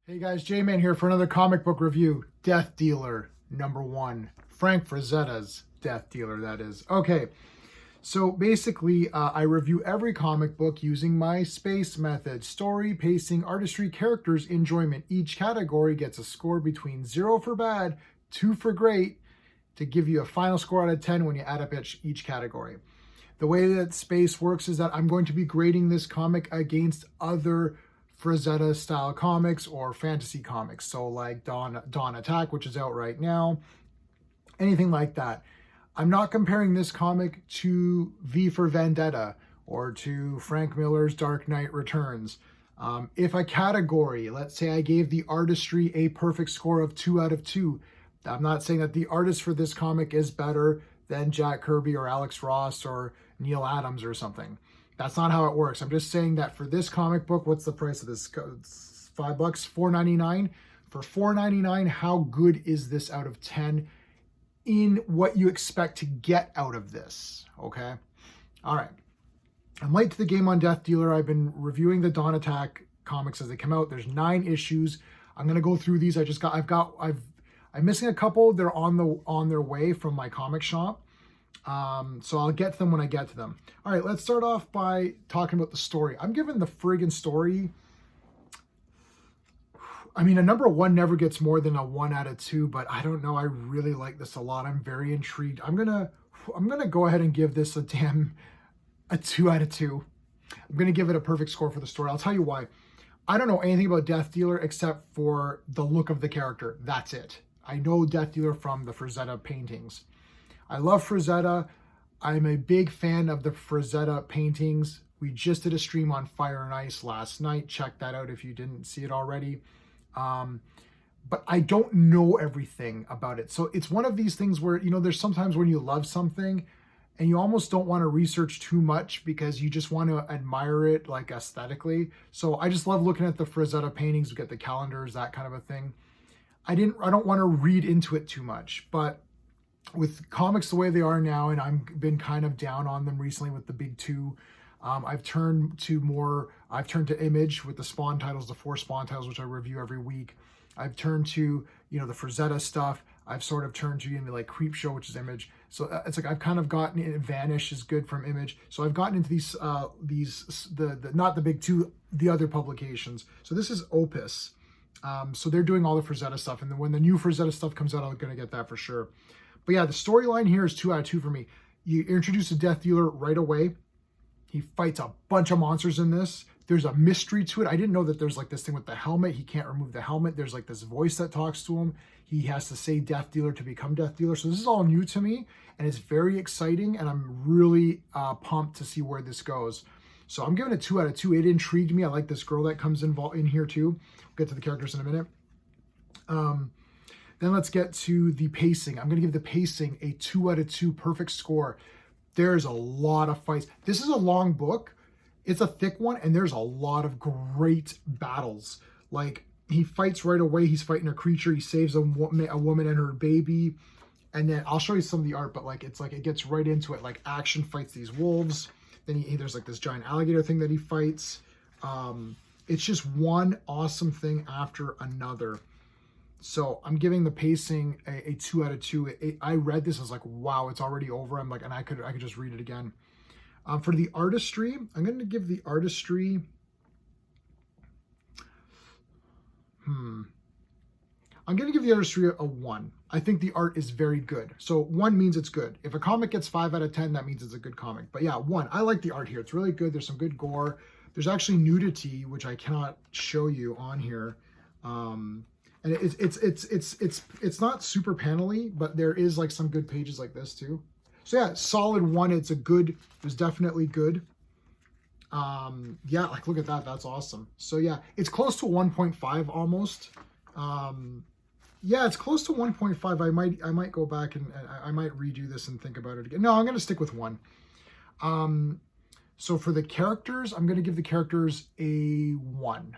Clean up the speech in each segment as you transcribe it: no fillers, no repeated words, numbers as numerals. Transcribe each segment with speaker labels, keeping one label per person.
Speaker 1: Hey guys, J-Man here for another comic book review. Death Dealer #1. Frank Frazetta's Death Dealer, that is. Okay, so basically I review every comic book using my SPACE method. Story, pacing, artistry, characters, enjoyment. Each category gets a score between 0 for bad, 2 for great, to give you a final score out of 10 when you add up each category. The way that SPACE works is that I'm going to be grading this comic against other Frazetta style comics or fantasy comics. So like Dawn Attack, which is out right now, anything like that. I'm not comparing this comic to V for Vendetta or to Frank Miller's Dark Knight Returns. If a category, let's say I gave the artistry a perfect score of 2 out of 2, I'm not saying that the artist for this comic is better than Jack Kirby or Alex Ross or Neil Adams or something. That's not how it works. I'm just saying that for this comic book, what's the price of this? It's $5, $4.99. For $4.99, how good is this out of 10 in what you expect to get out of this? Okay. All right. I'm late to the game on Death Dealer. I've been reviewing the Dawn Attack comics as they come out. There's 9 issues. I'm gonna go through these. I'm missing a couple. They're on their way from my comic shop. So I'll get to them when I get to them. All right, let's start off by talking about the story. I'm giving the friggin' story, I mean, a #1 never gets more than a 1 out of 2, but I don't know. I really like this a lot. I'm very intrigued. I'm gonna go ahead and give this a 2 out of 2. I'm gonna give it a perfect score for the story. I'll tell you why. I don't know anything about Death Dealer except for the look of the character. That's it. I know Death Dealer from the Frazetta paintings. I love Frazetta. I'm a big fan of the Frazetta paintings. We just did a stream on Fire and Ice last night. Check that out if you didn't see it already. But I don't know everything about it. So it's one of these things where, you know, there's sometimes when you love something and you almost don't want to research too much because you just want to admire it like aesthetically. So I just love looking at the Frazetta paintings. We get the calendars, that kind of a thing. I don't want to read into it too much, but with comics the way they are now, and I've been kind of down on them recently with the big 2. I've turned to Image with the Spawn titles, the 4 Spawn titles, which I review every week. I've turned to, you know, the Frazetta stuff. I've sort of turned to, you know, like Creepshow, which is Image. So it's like I've kind of gotten it. Vanish is good from Image. So I've gotten into these not the big 2, the other publications. So this is Opus. So they're doing all the Frazetta stuff, and then when the new Frazetta stuff comes out, I'm gonna get that for sure. But yeah, the storyline here is 2 out of 2 for me. You introduce a Death Dealer right away. He fights a bunch of monsters in this. There's a mystery to it. I didn't know that there's like this thing with the helmet. He can't remove the helmet. There's like this voice that talks to him. He has to say Death Dealer to become Death Dealer. So this is all new to me, and it's very exciting, and I'm really pumped to see where this goes. So I'm giving it 2 out of 2. It intrigued me. I like this girl that comes in here too. We'll get to the characters in a minute. Then let's get to the pacing. I'm going to give the pacing a 2 out of 2 perfect score. There's a lot of fights. This is a long book. It's a thick one, and there's a lot of great battles. Like, he fights right away. He's fighting a creature. He saves a woman and her baby. And then I'll show you some of the art, but like it's like it gets right into it. Like, action fights these wolves. Then there's like this giant alligator thing that he fights. It's just one awesome thing after another. So I'm giving the pacing a 2 out of 2. I read this, I was like, wow, it's already over. I'm like, and I could just read it again. For the artistry, I'm going to give the artistry, I'm going to give the artistry a 1. I think the art is very good. So 1 means it's good. If a comic gets 5 out of 10, that means it's a good comic. But yeah, 1. I like the art here. It's really good. There's some good gore. There's actually nudity, which I cannot show you on here. And it's not super panely, but there is like some good pages like this too. So yeah, solid 1. It's definitely good. Yeah, like look at that. That's awesome. So yeah, it's close to 1.5 almost. Yeah, it's close to 1.5. I might go back and I might redo this and think about it again. No, I'm going to stick with 1. So for the characters, I'm going to give the characters a 1.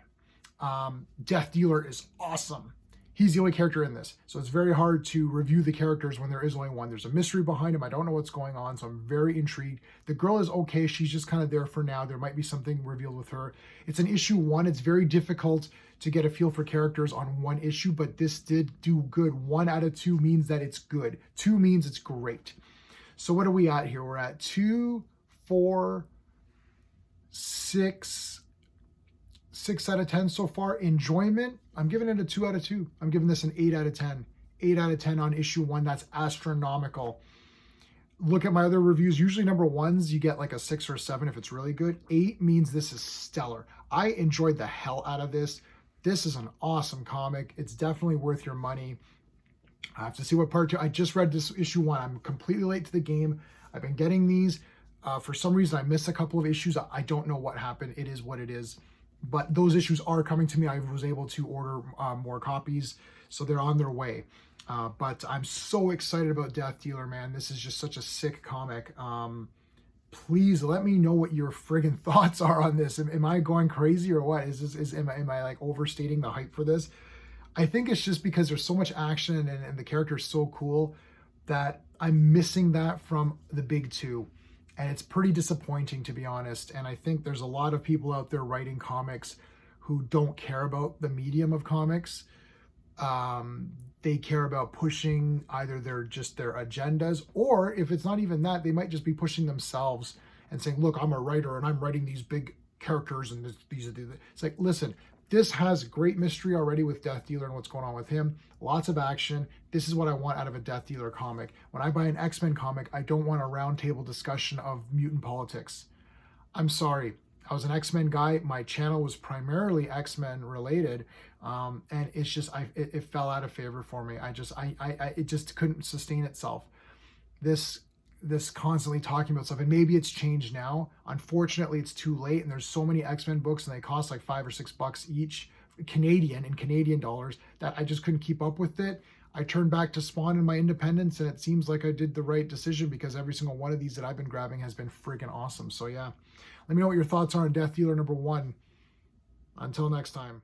Speaker 1: Death Dealer is awesome. He's the only character in this, so it's very hard to review the characters when there is only one. There's a mystery behind him. I don't know what's going on, so I'm very intrigued. The girl is okay. She's just kind of there for now. There might be something revealed with her. It's an issue 1. It's very difficult to get a feel for characters on one issue, but this did do good. 1 out of 2 means that it's good. 2 means it's great. So what are we at here? We're at 2, 4, 6 out of 10 so far. Enjoyment, I'm giving it a 2 out of 2. I'm giving this an 8 out of 10. 8 out of 10 on issue 1. That's astronomical. Look at my other reviews. Usually number 1s, you get like a 6 or 7 if it's really good. 8 means this is stellar. I enjoyed the hell out of this. This is an awesome comic. It's definitely worth your money. I have to see what part 2. I just read this issue 1. I'm completely late to the game. I've been getting these. For some reason, I missed a couple of issues. I don't know what happened. It is what it is. But those issues are coming to me. I was able to order more copies, so they're on their way. But I'm so excited about Death Dealer, man. This is just such a sick comic. Please let me know what your friggin' thoughts are on this. Am I going crazy or what? Am I like overstating the hype for this? I think it's just because there's so much action and the character is so cool that I'm missing that from the big 2. And it's pretty disappointing, to be honest. And I think there's a lot of people out there writing comics who don't care about the medium of comics. They care about pushing either their agendas, or if it's not even that, they might just be pushing themselves and saying, look, I'm a writer and I'm writing these big characters and these are the... It's like, listen, this has great mystery already with Death Dealer and what's going on with him. Lots of action. This is what I want out of a Death Dealer comic. When I buy an X-Men comic, I don't want a roundtable discussion of mutant politics. I'm sorry. I was an X-Men guy. My channel was primarily X-Men related. And it's just, it fell out of favor for me. It just couldn't sustain itself. This constantly talking about stuff, and maybe it's changed now. Unfortunately, it's too late, and there's so many X-Men books, and they cost like $5 or $6 each, Canadian dollars, that I just couldn't keep up with it. I turned back to Spawn and my independence, and it seems like I did the right decision because every single one of these that I've been grabbing has been freaking awesome. So yeah, let me know what your thoughts are on Death Dealer number 1. Until next time.